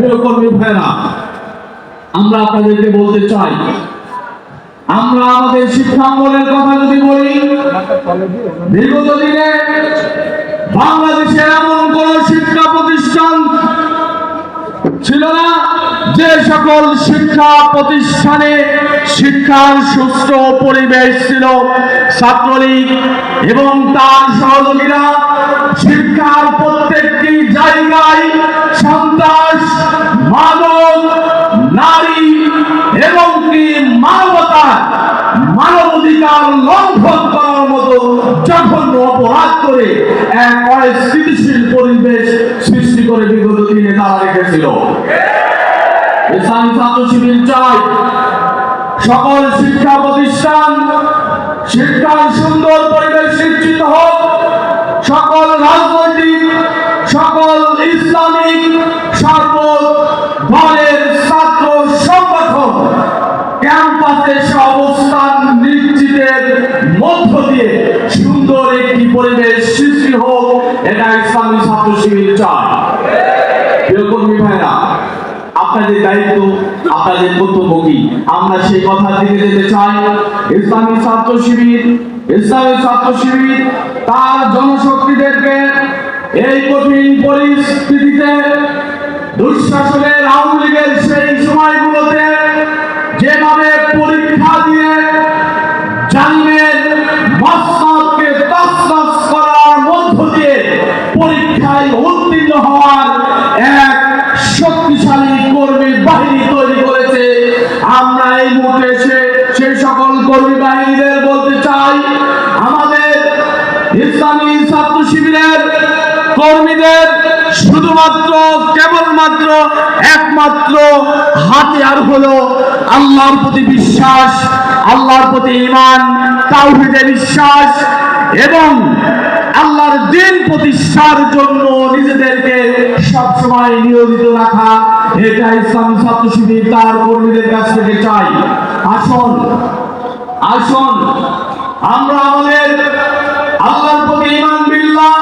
প্রিয় কর্মী ভাইরা, আমরা আপনাদেরকে বলতে চাই, আমরা আমাদের শিক্ষাঙ্গনের কথা যদি বলি, বিগত দিনে বাংলাদেশে এমন কোন শিক্ষা প্রতিষ্ঠান ছিল না যে সকল শিক্ষা প্রতিষ্ঠানে শিক্ষার সুষ্ঠু পরিবেশ ছিল। ছাত্রলীগ এবং তার সহযোগীরা শিক্ষার প্রত্যেকটি জায়গায় সন্ত্রাস, মাদক, নারী এবং কি মানবাধিকার লঙ্ঘন করার মতো জঘন্য অপরাধ করে এক অস্থিতিশীল পরিবেশ সৃষ্টি করে বিগত দিনে তারা রেখেছিল। ইসলামী ছাত্র শিবির চাই সকল শিক্ষা প্রতিষ্ঠান শিক্ষার সুন্দর পরিবেশ নিশ্চিত হোক। সকল রাজনৈতিক, সকল ইসলামিক সর্বদলের ছাত্র সংগঠন ক্যাম্পাসে অবস্থান নিশ্চিতের মধ্য দিয়ে সুন্দর একটি পরিবেশ সৃষ্টি হোক, এটা ইসলামী ছাত্র শিবির চায়। প্রিয় কর্মী ভাইরা, আপনাদের দায়িত্ব, আপনাদের কর্তব্য কি? আমরা সেই কথার দিকে যেতে চাই। ইসলামী ছাত্র শিবির তার জনশক্তিদেরকে এই কঠিন পরিস্থিতিতে, দুঃশাসনের আওয়ামী লীগের সেই সময়গুলোতে যেভাবে পরীক্ষা দিয়ে জালিমের মসনদকে তছনছ করার মধ্য দিয়ে পরীক্ষায় উত্তীর্ণ হওয়ার এক শক্তিশালী কর্মী বাহিনী তৈরি করেছে। আমরা এই মুহূর্তে সেই সকল কর্মী বাহিনীদের বলতে চাই, আমাদের ইসলামী ছাত্র শিবিরের কর্মীদের শুধুমাত্র কেবলমাত্র একমাত্র হাতিয়ার হলো আল্লাহর প্রতি বিশ্বাস, আল্লাহর প্রতি ঈমান, তাওহীদে বিশ্বাস এবং আল্লাহর দ্বীন প্রতিষ্ঠার জন্য নিজেদেরকে সবসময় নিয়োজিত রাখা। এটা ইসলামী ছাত্র শিবির তার কর্মীদের কাছ থেকে চাই। আসুন আমরা আমাদের আল্লাহর প্রতি ঈমান বিল্লাহ